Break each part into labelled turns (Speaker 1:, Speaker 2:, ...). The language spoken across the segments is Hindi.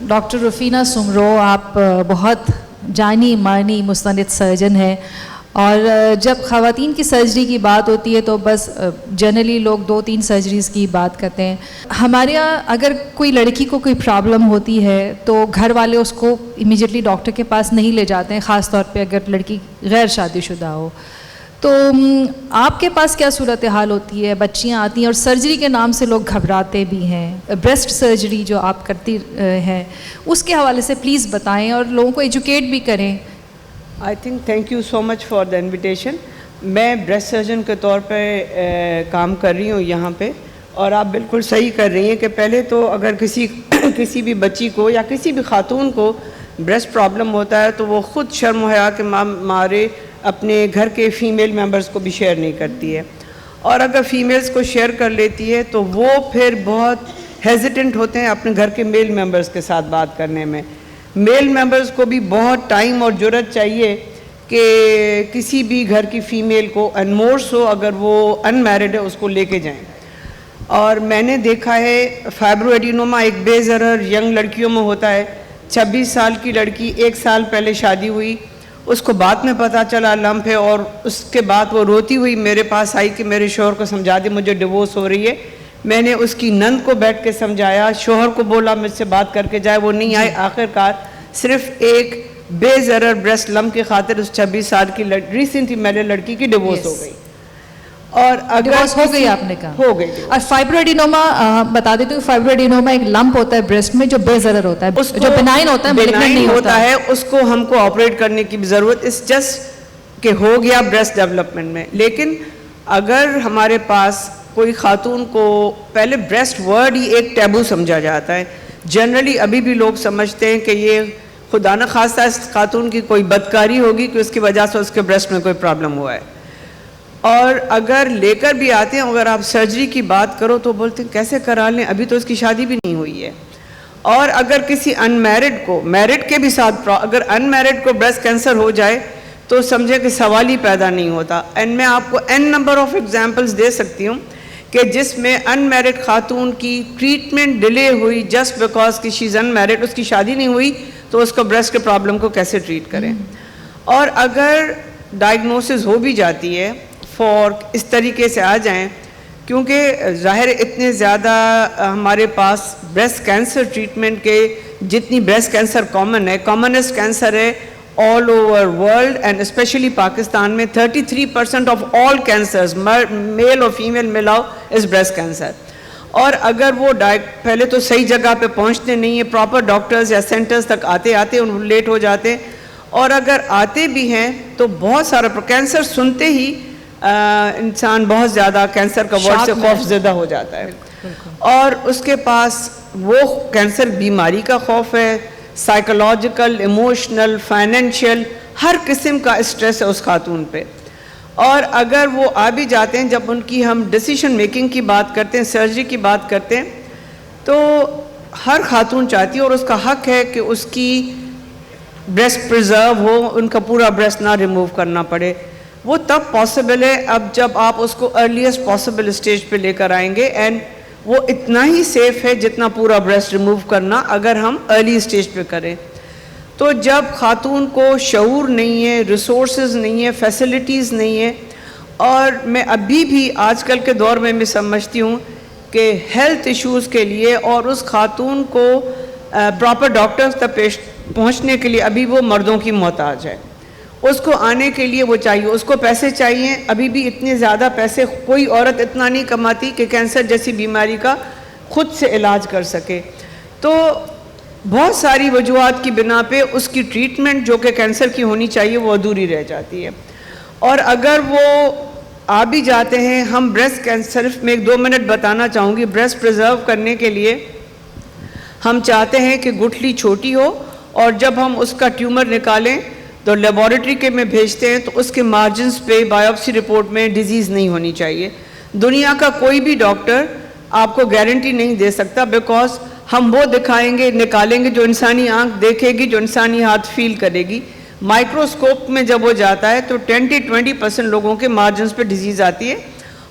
Speaker 1: डॉक्टर रुफीना सुमरो, आप बहुत जानी मानी मुस्तनिद सर्जन हैं और जब ख़वातीन की सर्जरी की बात होती है तो बस जनरली लोग 2-3 सर्जरीज़ की बात करते हैं। हमारे यहाँ अगर कोई लड़की को कोई प्रॉब्लम होती है तो घर वाले उसको इमीडिएटली डॉक्टर के पास नहीं ले जाते हैं, ख़ास तौर पे अगर लड़की गैर शादीशुदा हो। तो आपके पास क्या सूरत हाल होती है? बच्चियाँ आती हैं और सर्जरी के नाम से लोग घबराते भी हैं। ब्रेस्ट सर्जरी जो आप करती हैं उसके हवाले से प्लीज़ बताएं और लोगों को एजुकेट भी करें।
Speaker 2: I think thank you so much for the invitation. मैं ब्रेस्ट सर्जन के तौर पे काम कर रही हूँ यहाँ पे, और आप बिल्कुल सही कर रही हैं कि पहले तो अगर किसी भी बच्ची को या किसी भी खातून को ब्रेस्ट प्रॉब्लम होता है तो वो ख़ुद शर्म हया के मारे अपने घर के फ़ीमेल मेंबर्स को भी शेयर नहीं करती है, और अगर फीमेल्स को शेयर कर लेती है तो वो फिर बहुत हेजिटेंट होते हैं अपने घर के मेल मेंबर्स के साथ बात करने में। मेल मेंबर्स को भी बहुत टाइम और जुर्रत चाहिए कि किसी भी घर की फ़ीमेल को, एंड मोर सो अगर वो अनमैरिड है, उसको लेके जाएं। और मैंने देखा है फाइब्रोएडिनोमा एक बेज़रर यंग लड़कियों में होता है। 26 साल की लड़की 1 साल पहले शादी हुई, उसको बाद में पता चला लंप है, और उसके बाद वो रोती हुई मेरे पास आई कि मेरे शोहर को समझा दे मुझे डिवोर्स हो रही है। मैंने उसकी नंद को बैठ के समझाया, शोहर को बोला मुझसे बात करके जाए, वो नहीं आए। आखिरकार सिर्फ एक बेज़रर ब्रेस्ट लंप की खातिर उस 26 साल की रिसेंटली मैरिड लड़की की डिवोर्स हो गई। और अगर
Speaker 1: हो गई, आपने कहा
Speaker 2: हो गई।
Speaker 1: और फाइब्रोएडिनोमा बता देती हूँ, फाइब्रोएडिनोमा एक लंप होता है ब्रेस्ट में जो बेज़रर होता है, जो बिनाइन होता है,
Speaker 2: बिनाइन नहीं होता है, उसको हमको ऑपरेट करने की भी ज़रूरत इस जस्ट कि हो गया ब्रेस्ट डेवलपमेंट में। लेकिन अगर हमारे पास कोई खातून को, पहले ब्रेस्ट वर्ड ही एक टैबू समझा जाता है। जनरली अभी भी लोग समझते हैं कि ये खुदा न खास्ता इस खातून की कोई बदकारी होगी कि उसकी वजह से उसके ब्रेस्ट में कोई प्रॉब्लम हुआ है। और अगर लेकर भी आते हैं, अगर आप सर्जरी की बात करो तो बोलते हैं कैसे करा लें, अभी तो इसकी शादी भी नहीं हुई है। और अगर किसी अनमैरिड को, मैरिड के भी साथ, अगर अनमैरिड को ब्रेस्ट कैंसर हो जाए तो समझे कि सवाल ही पैदा नहीं होता। एंड मैं आपको n नंबर ऑफ एग्जांपल्स दे सकती हूँ कि जिसमें अनमैरिड खातून की ट्रीटमेंट डिले हुई जस्ट बिकॉज कि शी इज़ अनमैरिड, उसकी शादी नहीं हुई, तो उसको ब्रेस्ट के प्रॉब्लम को कैसे ट्रीट करें। और अगर डायग्नोसिस हो भी जाती है फॉर इस तरीके से आ जाएं, क्योंकि ज़ाहिर इतने ज़्यादा हमारे पास ब्रेस्ट कैंसर ट्रीटमेंट के, जितनी ब्रेस्ट कैंसर कॉमन है, कॉमनेस्ट कैंसर है all over world and specially Pakistan में 33% ऑफ ऑल कैंसर्स, मेल और फीमेल मिलाओ, इज़ ब्रेस्ट कैंसर। और अगर वो पहले तो सही जगह पे पहुंचते नहीं है, प्रॉपर डॉक्टर्स या सेंटर्स तक आते आते लेट हो जाते हैं, और अगर आते भी हैं तो बहुत सारा कैंसर सुनते ही इंसान बहुत ज़्यादा कैंसर का वर्ड से खौफज़दा हो जाता है, और उसके पास वो कैंसर बीमारी का खौफ है, साइकोलॉजिकल, इमोशनल, फाइनेंशियल, हर किस्म का स्ट्रेस है उस खातून पे। और अगर वो आ भी जाते हैं, जब उनकी हम डिसीजन मेकिंग की बात करते हैं, सर्जरी की बात करते हैं, तो हर खातून चाहती है और उसका हक है कि उसकी ब्रेस्ट प्रिजर्व हो, उनका पूरा ब्रेस्ट ना रिमूव करना पड़े। वो तब पॉसिबल है अब जब आप उसको अर्लीस्ट पॉसिबल स्टेज पे लेकर आएंगे, एंड वो इतना ही सेफ़ है जितना पूरा ब्रेस्ट रिमूव करना अगर हम अर्ली स्टेज पे करें। तो जब खातून को शऊर नहीं है, रिसोर्सेज नहीं है, फैसिलिटीज़ नहीं है, और मैं अभी भी आजकल के दौर में मैं समझती हूँ कि हेल्थ इश्यूज़ के लिए और उस खातून को प्रॉपर डॉक्टर्स तक पहुँचने के लिए अभी वो मर्दों की मोहताज है। उसको आने के लिए वो चाहिए, उसको पैसे चाहिए। अभी भी इतने ज़्यादा पैसे कोई औरत इतना नहीं कमाती कि कैंसर जैसी बीमारी का खुद से इलाज कर सके। तो बहुत सारी वजूहात की बिना पे उसकी ट्रीटमेंट जो कि कैंसर की होनी चाहिए वो अधूरी रह जाती है। और अगर वो आ भी जाते हैं, हम ब्रेस्ट कैंसर, सिर्फ मैं 1-2 मिनट बताना चाहूँगी, ब्रेस्ट प्रिजर्व करने के लिए हम चाहते हैं कि गुठली छोटी हो, और जब हम उसका ट्यूमर निकालें तो लेबॉरेटरी के में भेजते हैं तो उसके मार्जिन्स पे बायोप्सी रिपोर्ट में डिजीज़ नहीं होनी चाहिए। दुनिया का कोई भी डॉक्टर आपको गारंटी नहीं दे सकता, बिकॉज हम वो दिखाएंगे, निकालेंगे जो इंसानी आंख देखेगी, जो इंसानी हाथ फील करेगी। माइक्रोस्कोप में जब वो जाता है तो 10-20% लोगों के मार्जिन्स पे डिजीज़ आती है,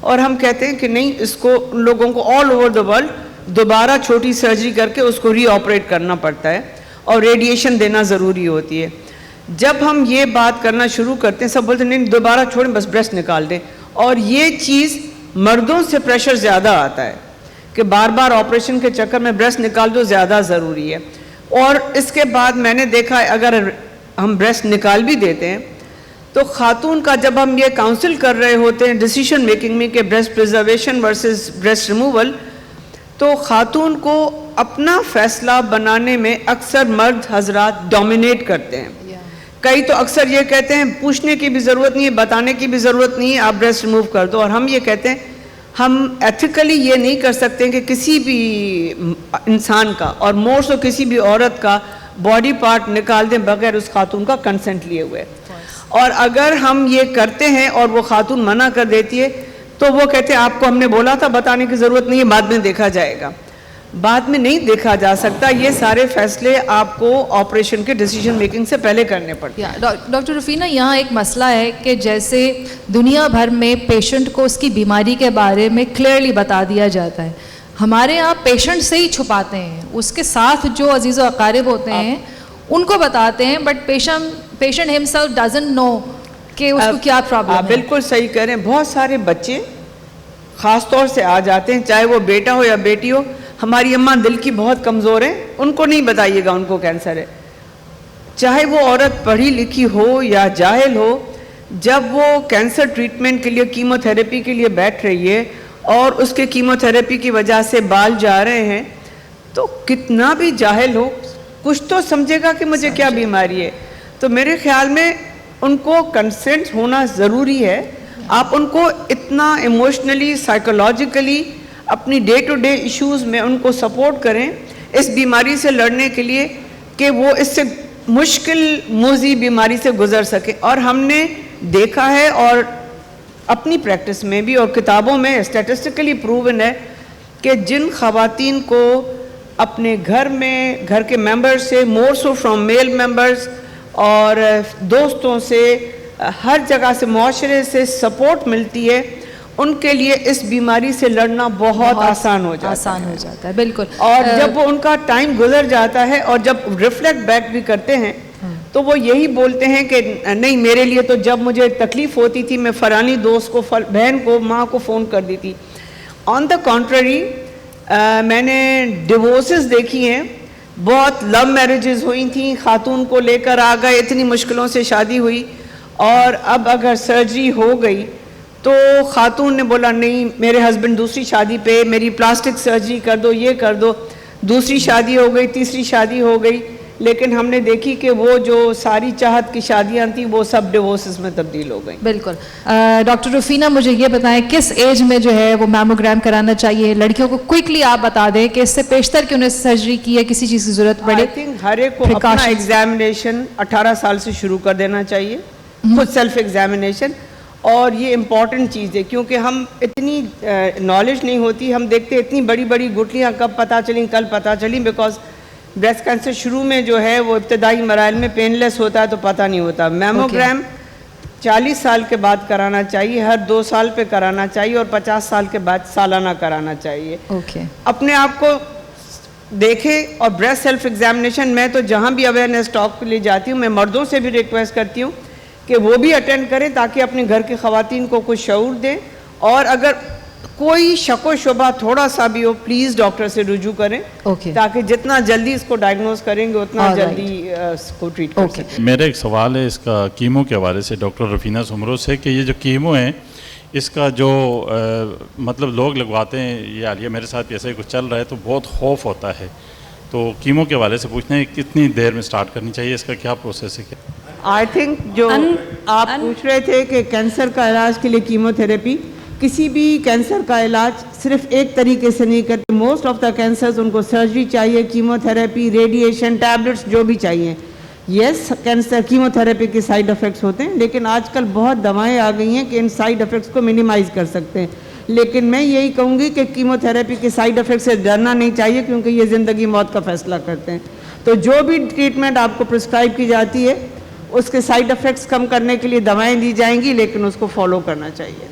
Speaker 2: और हम कहते हैं कि नहीं, इसको लोगों को ऑल ओवर द वर्ल्ड दोबारा छोटी सर्जरी करके उसको रीऑपरेट करना पड़ता है और रेडिएशन देना ज़रूरी होती है। जब हम ये बात करना शुरू करते हैं सब बोलते हैं नहीं दोबारा छोड़ें, बस ब्रेस्ट निकाल दें, और ये चीज़ मर्दों से प्रेशर ज़्यादा आता है कि बार बार ऑपरेशन के चक्कर में ब्रेस्ट निकाल दो, ज़्यादा ज़रूरी है। और इसके बाद मैंने देखा है अगर हम ब्रेस्ट निकाल भी देते हैं तो खातून का जब हम ये काउंसिल कर रहे होते हैं डिसीजन मेकिंग में कि breast preservation versus breast removal, तो खातून को अपना फैसला बनाने में अक्सर मर्द हजरात डोमिनेट करते हैं। कई तो अक्सर ये कहते हैं पूछने की भी ज़रूरत नहीं है, बताने की भी ज़रूरत नहीं है, आप ब्रेस्ट रिमूव कर दो। और हम ये कहते हैं हम एथिकली ये नहीं कर सकते कि किसी भी इंसान का और मोर सो किसी भी औरत का बॉडी पार्ट निकाल दें बगैर उस खातून का कंसेंट लिए हुए। और अगर हम ये करते हैं और वो खातून मना कर देती है तो वो कहते हैं आपको हमने बोला था, बताने की ज़रूरत नहीं है, बाद में देखा जाएगा। बाद में नहीं देखा जा सकता, ये सारे फैसले आपको ऑपरेशन के डिसीजन मेकिंग से पहले करने पड़ते हैं।
Speaker 1: डॉक्टर रुफीना, यहाँ एक मसला है कि जैसे दुनिया भर में पेशेंट को उसकी बीमारी के बारे में क्लियरली बता दिया जाता है, हमारे यहाँ पेशेंट से ही छुपाते हैं, उसके साथ जो अजीज़ व अकारिब होते हैं उनको बताते हैं, but patient himself doesn't know कि उसको क्या प्रॉब्लम है।
Speaker 2: बिल्कुल सही कह रहे हैं। बहुत सारे बच्चे ख़ास तौर से आ जाते हैं, चाहे वो बेटा हो या बेटी हो, हमारी अम्मा दिल की बहुत कमज़ोर है, उनको नहीं बताइएगा उनको कैंसर है। चाहे वो औरत पढ़ी लिखी हो या जाहिल हो, जब वो कैंसर ट्रीटमेंट के लिए कीमोथेरेपी के लिए बैठ रही है और उसके कीमोथेरेपी की वजह से बाल जा रहे हैं, तो कितना भी जाहिल हो कुछ तो समझेगा कि मुझे क्या बीमारी है। तो मेरे ख्याल में उनको कंसेंट होना ज़रूरी है। आप उनको इतना इमोशनली साइकोलॉजिकली अपनी डे टू डे इश्यूज़ में उनको सपोर्ट करें इस बीमारी से लड़ने के लिए कि वो इससे मुश्किल मुज़ी बीमारी से गुज़र सके। और हमने देखा है और अपनी प्रैक्टिस में भी और किताबों में स्टैटिस्टिकली प्रूवन है कि जिन ख़वातीन को अपने घर में घर के मेंबर्स से मोर सो फ्रॉम मेल मेंबर्स और दोस्तों से हर जगह से मुआशरे से सपोर्ट मिलती है, उनके लिए इस बीमारी से लड़ना बहुत आसान हो जाता है।
Speaker 1: बिल्कुल।
Speaker 2: और जब वो उनका टाइम गुजर जाता है और जब रिफ्लेक्ट बैक भी करते हैं तो वो यही बोलते हैं कि नहीं, मेरे लिए तो जब मुझे तकलीफ़ होती थी मैं फ़लानी दोस्त को, बहन को, माँ को फ़ोन कर दी थी। ऑन द कॉन्ट्ररी मैंने डिवोर्सेस देखी हैं, बहुत लव मैरिजेस हुई थी, खातून को लेकर आ गए, इतनी मुश्किलों से शादी हुई और अब अगर सर्जरी हो गई तो खातून ने बोला नहीं, मेरे हस्बैंड दूसरी शादी पे, मेरी प्लास्टिक सर्जरी कर दो, ये कर दो। दूसरी शादी हो गई, तीसरी शादी हो गई, लेकिन हमने देखी कि वो जो सारी चाहत की शादियां थी वो सब डिवोर्सेस में तब्दील हो गई।
Speaker 1: बिल्कुल। डॉक्टर रुफीना, मुझे ये बताएं किस एज में जो है वो मैमोग्राम कराना चाहिए लड़कियों को? क्विकली आप बता दें कि इससे पेशतर क्यों सर्जरी की है, किसी चीज़ की ज़रूरत पड़े?
Speaker 2: आई थिंक हर एक को अपना एग्जामिनेशन 18 साल से शुरू कर देना चाहिए, खुद सेल्फ एग्जामिनेशन। और ये इम्पॉर्टेंट चीज़ है क्योंकि हम इतनी नॉलेज नहीं होती, हम देखते इतनी बड़ी बड़ी गुठलियाँ कब पता चली, कल पता चली, बिकॉज ब्रेस्ट कैंसर शुरू में जो है वो इब्तदाई मराइल में पेनलेस होता है तो पता नहीं होता। मैमोग्राम 40 साल के बाद कराना चाहिए, हर 2 साल पे कराना चाहिए और 50 साल के बाद सालाना कराना चाहिए। अपने आप को देखें। और ब्रेस्ट सेल्फ एग्जामिनेशन मैं तो जहाँ भी अवेयरनेस टॉक के लिए जाती हूँ, मैं मर्दों से भी रिक्वेस्ट करती हूँ कि वो भी अटेंड करें ताकि अपने घर की ख़वातीन को कुछ शऊर दें। और अगर कोई शको शुबा थोड़ा सा भी हो, प्लीज़ डॉक्टर से रुजू करें ताकि जितना जल्दी इसको डायग्नोज करेंगे उतना जल्दी इसको ट्रीट कर सकें।
Speaker 3: मेरा एक सवाल है इसका कीमो के हवाले से डॉक्टर रफीना सुमरो से कि ये जो कीमो है इसका जो मतलब लोग लगवाते हैं, ये आलिया मेरे साथ भी ऐसा ही कुछ चल रहा है तो बहुत खौफ होता है, तो कीमो के हवाले से पूछना है कितनी देर में स्टार्ट करनी चाहिए, इसका क्या प्रोसेस है?
Speaker 2: आई थिंक जो आप पूछ रहे थे कि कैंसर का इलाज के लिए कीमोथेरेपी, किसी भी कैंसर का इलाज सिर्फ एक तरीके से नहीं करते। मोस्ट ऑफ द कैंसर्स उनको सर्जरी चाहिए, कीमोथेरेपी, रेडिएशन, टैबलेट्स जो भी चाहिए। यस, कैंसर कीमोथेरेपी के साइड इफ़ेक्ट्स होते हैं, लेकिन आजकल बहुत दवाएं आ गई हैं कि इन साइड इफ़ेक्ट्स को मिनिमाइज़ कर सकते हैं। लेकिन मैं यही कहूँगी कि कीमोथेरेपी के साइड इफ़ेक्ट से डरना नहीं चाहिए क्योंकि ये ज़िंदगी मौत का फैसला करते हैं। तो जो भी ट्रीटमेंट आपको प्रिस्क्राइब की जाती है उसके साइड इफ़ेक्ट्स कम करने के लिए दवाएँ दी जाएंगी, लेकिन उसको फॉलो करना चाहिए।